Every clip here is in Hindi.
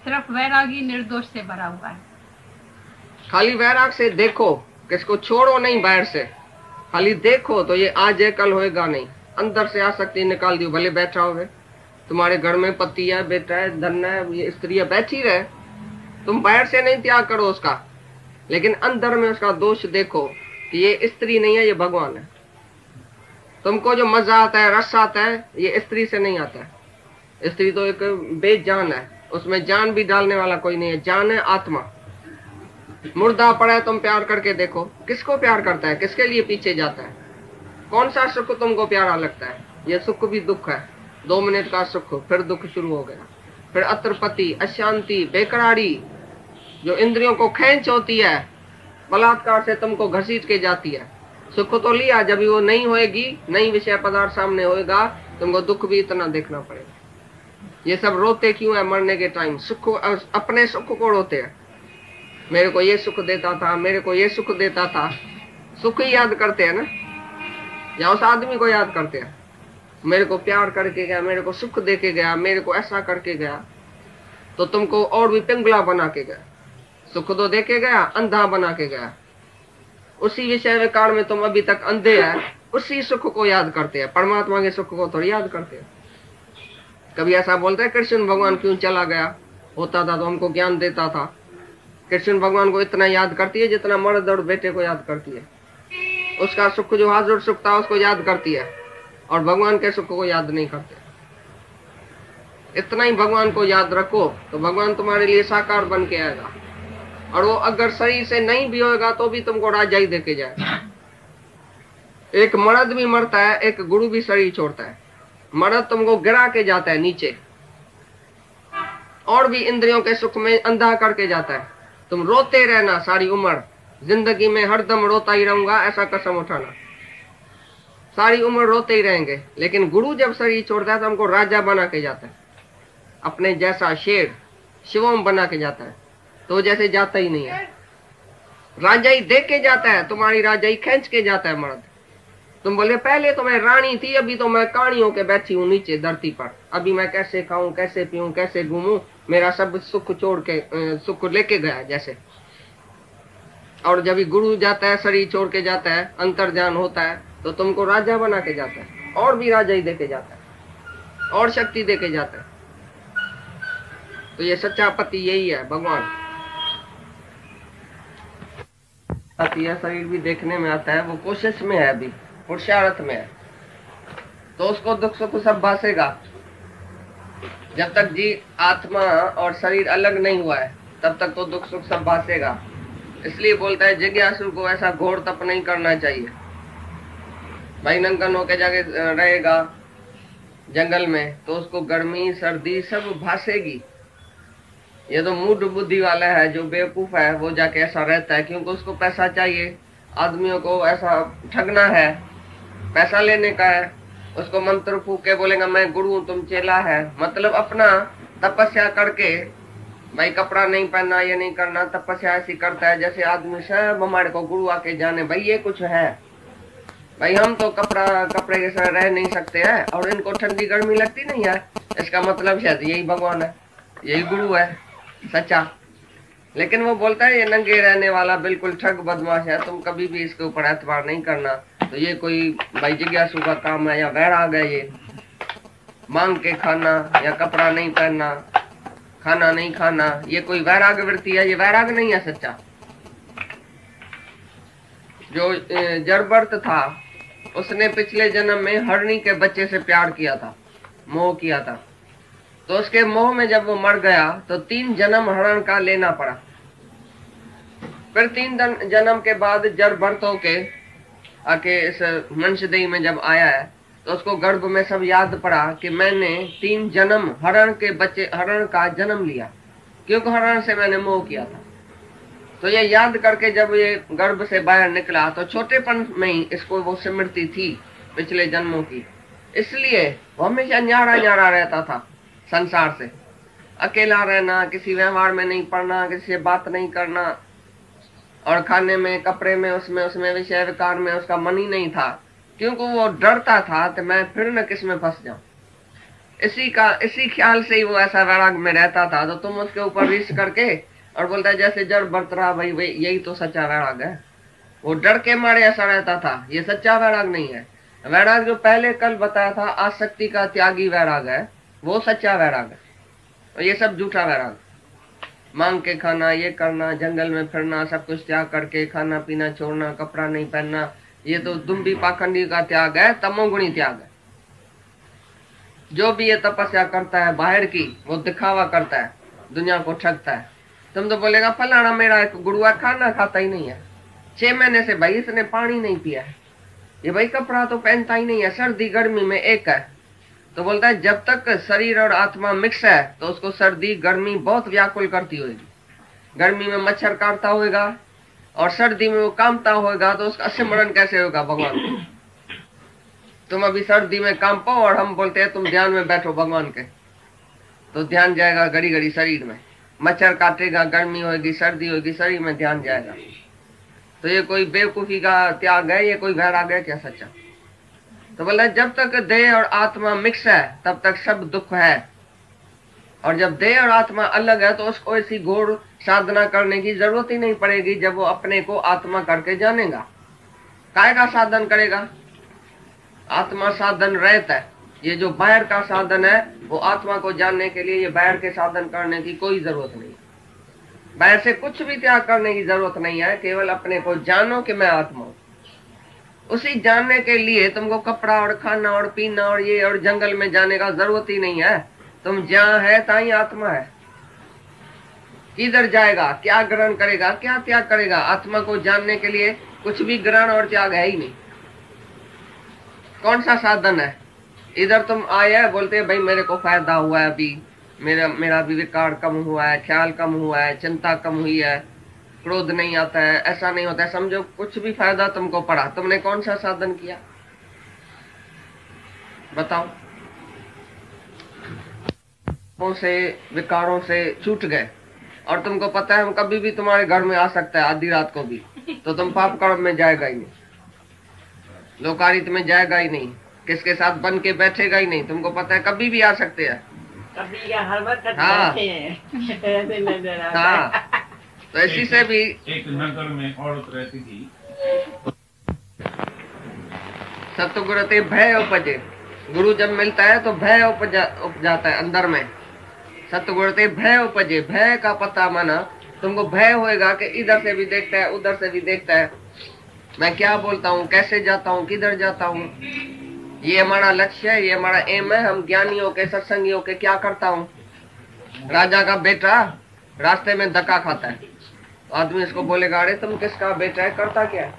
सिर्फ वैरागी निर्दोष से भरा हुआ है। खाली वैराग से देखो, किसको छोड़ो नहीं बाहर से, खाली देखो तो ये आज है कल होएगा नहीं। अंदर से आसक्ति निकाल दियो, भले बैठा होवे तुम्हारे घर में, पति है, बेटा है, धन है, ये स्त्री है, बैठी रहे, तुम बाहर से नहीं त्याग करो उसका, लेकिन अंदर में उसका दोष देखो कि ये स्त्री नहीं है, ये भगवान है। तुमको जो मजा आता है, रस आता है, ये स्त्री से नहीं आता है। स्त्री तो एक बेजान है, उसमें जान भी डालने वाला कोई नहीं है। जान है आत्मा। मुर्दा पड़ा है, तुम प्यार करके देखो, किसको प्यार करता है, किसके लिए पीछे जाता है, कौन सा सुख तुमको प्यारा लगता है? ये सुख भी दुख है, 2 मिनट का सुख, फिर दुख शुरू हो गया, फिर अतृपति, अशांति, बेकरारी, जो इंद्रियों को खींच होती है, बलात्कार से तुमको घसीट के जाती है। सुख तो लिया, जब वो नहीं होएगी, नई विषय पदार्थ सामने होएगा, तुमको दुख भी इतना देखना पड़ेगा। ये सब रोते क्यों है मरने के टाइम? सुख, अपने सुख को रोते हैं। मेरे को ये सुख देता था, मेरे को ये सुख देता था। सुख ही याद करते हैं ना, या उस आदमी को याद करते हैं, मेरे को प्यार करके गया, मेरे को सुख दे के गया, मेरे को ऐसा करके गया, तो तुमको और भी पिंगला बना के गया। सुख तो दे के गया, अंधा बना के गया। उसी विषय विकार में तुम अभी तक अंधे हैं, उसी सुख को याद करते हैं, परमात्मा के सुख को थोड़ी याद करते हैं। कभी ऐसा बोलते हैं कृष्ण भगवान क्यों चला गया, होता था तो हमको ज्ञान देता था। कृष्ण भगवान को इतना याद करती है जितना मर्द और बेटे को याद करती है। उसका सुख जो हाजिर सुख था उसको याद करती है, और भगवान के सुख को याद नहीं करते। इतना ही भगवान को याद रखो तो भगवान तुम्हारे लिए साकार बन के आएगा। और वो अगर शरीर से नहीं भी होगा तो भी तुमको राजाई देके जाएगा। एक मर्द भी मरता है, एक गुरु भी शरीर छोड़ता है। मर्द तुमको गिरा के जाता है नीचे, और भी इंद्रियों के सुख में अंधा करके जाता है। तुम रोते रहना सारी उम्र, जिंदगी में हरदम रोता ही रहूंगा, ऐसा कसम उठाना, सारी उम्र रोते ही रहेंगे। लेकिन गुरु जब शरीर छोड़ता है तो हमको राजा बना के जाता है, अपने जैसा शेर शिवम बना के जाता है। तो जैसे जाता ही नहीं है, राजाई दे के जाता है, तुम्हारी राजाई खींच के जाता है मर्द। तुम बोले पहले तो मैं रानी थी, अभी तो मैं कानी होके बैठी हूँ नीचे धरती पर, अभी मैं कैसे खाऊं, कैसे पीऊं, कैसे घूमूं, मेरा सब सुख छोड़ के सुख लेके गया जैसे। और जब गुरु जाता है, शरीर छोड़ के जाता है, अंतर्ज्ञान होता है, तो तुमको राजा बना के जाता है, और भी राजाई दे के जाता है, और शक्ति दे के जाता है। तो ये सच्चा पति यही है, भगवान। यह शरीर भी देखने में आता है, वो कोशिश में है, अभी पुरुषार्थ में है, तो उसको दुख सुख सब भासेगा। जब तक जी आत्मा और शरीर अलग नहीं हुआ है तब तक तो दुख सुख सब भासेगा। इसलिए बोलता है जिज्ञासु को ऐसा घोर तप नहीं करना चाहिए। भाई नंगन होके जाके रहेगा जंगल में तो उसको गर्मी सर्दी सब भासेगी। ये तो मूढ़ बुद्धि वाला है, जो बेवकूफ है, वो जाके ऐसा रहता है, क्योंकि उसको पैसा चाहिए। आदमियों को ऐसा ठगना है, पैसा लेने का है। उसको मंत्र फूक के बोलेगा मैं गुरु हूं, तुम चेला है, मतलब अपना तपस्या करके, भाई कपड़ा नहीं पहनना, ये नहीं करना, तपस्या ऐसी करता है जैसे आदमी सब हमारे को गुरु आके जाने, भाई ये कुछ है। भाई हम तो कपड़े के साथ रह नहीं सकते हैं, और इनको ठंडी गर्मी लगती नहीं है, इसका मतलब शायद यही भगवान है, यही गुरु है सच्चा। लेकिन वो बोलता है ये नंगे रहने वाला बिल्कुल ठग बदमाश है, तुम कभी भी इसके ऊपर एतबार नहीं करना। तो ये कोई भाई जिज्ञासु का काम है या वैराग है? ये मांग के खाना या कपड़ा नहीं पहनना, खाना नहीं खाना, ये कोई वैराग वृत्ति है? ये वैराग नहीं है सच्चा। जो जरबर्त था उसने पिछले जन्म में हरणी के बच्चे से प्यार किया था, मोह किया था, तो उसके मोह में जब वो मर गया तो 3 जन्म हरण का लेना पड़ा। फिर 3 जन्म के बाद जरबर्त होके आके इस मनुष्यदेह में जब आया है तो उसको गर्भ में सब याद पड़ा कि मैंने 3 जन्म हरण के बच्चे, हरण का जन्म लिया, क्योंकि हरण से मैंने मोह किया था। तो ये याद करके जब ये गर्भ से बाहर निकला तो छोटेपन में ही इसको वो स्मृति थी पिछले जन्मों की, इसलिए वो हमेशा न्यारा न्यारा रहता था संसार से। अकेला रहना, किसी व्यवहार में नहीं पड़ना, किसी से बात नहीं करना, और खाने में, कपड़े में, उसमें विषय विकार में उसका मन ही नहीं था, क्योंकि वो डरता था कि मैं फिर न किस में फंस जाऊं। इसी ख्याल से ही वो ऐसा वैराग में रहता था। तो तुम उसके ऊपर रिस करके और बोलता है जैसे जड़ बरत रहा, भाई भाई यही तो सच्चा वैराग है। वो डर के मारे ऐसा रहता था, ये सच्चा वैराग नहीं है। वैराग जो पहले कल बताया था आसक्ति का त्यागी वैराग है, वो सच्चा वैराग है। और ये सब झूठा वैराग, मांग के खाना, ये करना, जंगल में फिरना, सब कुछ त्याग करके खाना पीना छोड़ना, कपड़ा नहीं पहनना, ये तो दुम्बी पाखंडी का त्याग है, तमोगुणी त्याग है। जो भी ये तपस्या करता है बाहर की, वो दिखावा करता है, दुनिया को ठगता है। तुम तो बोलेगा फलाना मेरा एक गुरुआ खाना खाता ही नहीं है, 6 महीने से भाई इसने पानी नहीं पिया है, ये भाई कपड़ा तो पहनता ही नहीं है, सर्दी गर्मी में एक है। तो बोलता है जब तक शरीर और आत्मा मिक्स है तो उसको सर्दी गर्मी बहुत व्याकुल करती होगी। गर्मी में मच्छर काटता होगा और सर्दी में वो कांपता होगा, तो उसका सिमरन कैसे होगा भगवान को? तुम अभी सर्दी में कांपो और हम बोलते हैं तुम ध्यान में बैठो भगवान के, तो ध्यान जाएगा घड़ी घड़ी शरीर में, मच्छर काटेगा, गर्मी होगी, सर्दी होगी, शरीर में ध्यान जाएगा। तो ये कोई बेवकूफी का त्याग है, ये कोई वैराग है क्या सच्चा? तो बोला जब तक देह और आत्मा मिक्स है तब तक सब दुख है, और जब देह और आत्मा अलग है तो उसको ऐसी घोर साधना करने की जरूरत ही नहीं पड़ेगी। जब वो अपने को आत्मा करके जानेगा, काय का साधन करेगा? आत्मा साधन रहता है। ये जो बाहर का साधन है वो आत्मा को जानने के लिए, ये बाहर के साधन करने की कोई जरूरत नहीं, बाहर से कुछ भी त्याग करने की जरूरत नहीं है। केवल अपने को जानो कि मैं आत्मा हूं। उसी जानने के लिए तुमको कपड़ा और खाना और पीना और ये और जंगल में जाने का जरूरत ही नहीं है। तुम जहां है ताई आत्मा है। किधर जाएगा, क्या ग्रहण करेगा, क्या त्याग करेगा? आत्मा को जानने के लिए कुछ भी ग्रहण और त्याग है ही नहीं। कौन सा साधन है? इधर तुम आए बोलते हैं भाई मेरे को फायदा हुआ है, अभी मेरा भी विकार कम हुआ है, ख्याल कम हुआ है, चिंता कम हुई है, क्रोध नहीं आता है, ऐसा नहीं होता है। समझो कुछ भी फायदा तुमको पड़ा, तुमने कौन सा साधन किया बताओ? से विकारों से छूट गए और तुमको पता है हम कभी भी तुम्हारे घर में आ सकता है आधी रात को भी, तो तुम पाप कर्म में जाएगा ही नहीं, लोकारित में जाएगा ही नहीं, किसके साथ बन के बैठेगा ही नहीं। तुमको पता है कभी भी आ सकते हैं, कभी क्या हर वक्त हाँ। हाँ, तो इसी से भी एक नगर में औरत रहती थी। सतगुरते भय उपजे, गुरु जब मिलता है तो भय उपज जाता है अंदर में। सतगुरते भय उपजे, भय का पता माना तुमको भय होएगा कि इधर से भी देखता है उधर से भी देखता है, मैं क्या बोलता हूँ, कैसे जाता हूँ, किधर जाता हूँ, ये हमारा लक्ष्य है, ये हमारा एम है। हम ज्ञानियों के सत्संगियों के क्या करता हूँ? राजा का बेटा रास्ते में धक्का खाता है, आदमी इसको बोलेगा अरे तुम किसका बेटा है, करता क्या है?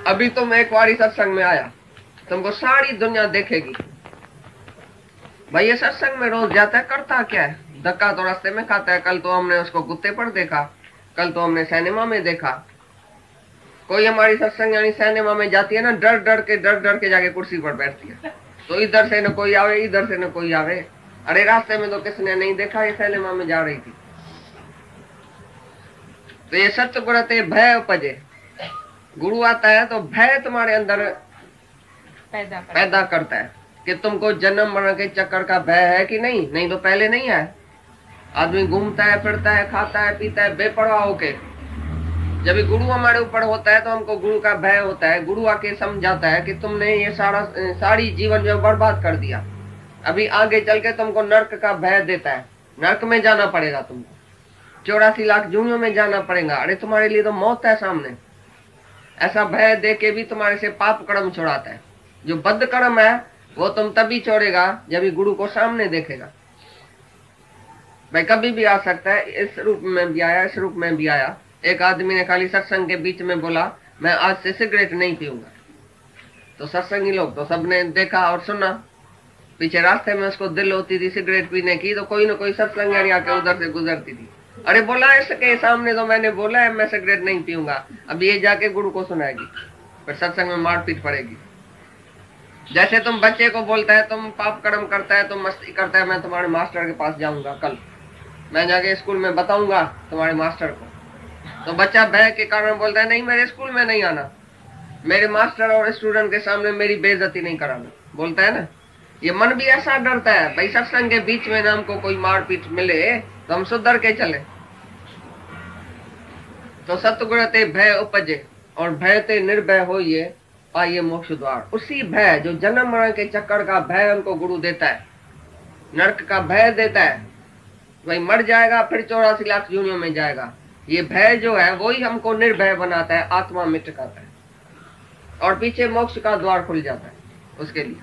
अभी तुम एक बारी सत्संग में आया, तुमको सारी दुनिया देखेगी, भाई ये सत्संग में रोज जाता है, करता क्या है? धक्का तो रास्ते में खाता है। कल तो हमने उसको कुत्ते पर देखा, कल तो हमने सिनेमा में देखा। कोई हमारी सत्संग यानी सिनेमा में जाती है ना, डर डर के जाके कुर्सी पर बैठती है, तो इधर से न कोई आवे, इधर से न कोई आवे, अरे रास्ते में तो किसने नहीं देखा, ये सिनेमा में जा रही थी। तो ये सत्य भय उपजे, गुरु आता है तो भय तुम्हारे अंदर पैदा करता है कि तुमको जन्म मरण के चक्कर का भय है कि नहीं? नहीं तो पहले नहीं है। आदमी घूमता है, फिरता है, खाता है, पीता है बेपरवाह होके। जब गुरु हमारे ऊपर होता है तो हमको गुरु का भय होता है। गुरु आके समझाता है कि तुमने ये सारी जीवन जो बर्बाद कर दिया, अभी आगे चल के तुमको नर्क का भय देता है, नर्क में जाना पड़ेगा तुमको, 84 लाख जूनियों में जाना पड़ेगा, अरे तुम्हारे लिए तो मौत है सामने। ऐसा भय दे के भी तुम्हारे से पाप कर्म छुड़ाता है। जो बद कर्म है वो तुम तभी छोड़ेगा जब गुरु को सामने देखेगा। भाई कभी भी आ सकता है, इस रूप में भी आया, इस रूप में भी आया। एक आदमी ने खाली सत्संग के बीच में बोला मैं आज से सिगरेट नहीं पीऊंगा, तो सत्संगी लोग तो सबने देखा और सुना। पीछे रास्ते में उसको दिल होती थी सिगरेट पीने की, तो कोई ना कोई सत्संग आके उधर से गुजरती थी, अरे बोला इसके सामने तो मैंने बोला है मैं सिगरेट नहीं पीऊंगा, अब ये जाके गुरु को सुनाएगी, फिर सत्संग में मारपीट पड़ेगी। जैसे तुम बच्चे को बोलता है तुम पाप कर्म करता है, तुम मस्ती करता है, मैं तुम्हारे मास्टर के पास जाऊंगा, कल मैं जाके स्कूल में बताऊंगा तुम्हारे मास्टर को, तो बच्चा भय के कारण बोलता है नहीं मेरे स्कूल में नहीं आना, मेरे मास्टर और स्टूडेंट के सामने मेरी बेइज्जती नहीं कराना, बोलता है ना। ये मन भी ऐसा डरता है भाई, सत्संग के बीच में ना हमको कोई मारपीट मिले तो हम सुधर के चले। तो सतगुण ते भय उपजे और भय ते निर्भय होइए पाइए मोक्ष द्वार। उसी भय जो जन्म मरण के चक्कर का भय हमको गुरु देता है, नरक का भय देता है, भाई मर जाएगा फिर 84 लाख योनियों में जाएगा, ये भय जो है वही हमको निर्भय बनाता है, आत्मा मिट करता है और पीछे मोक्ष का द्वार खुल जाता है उसके लिए।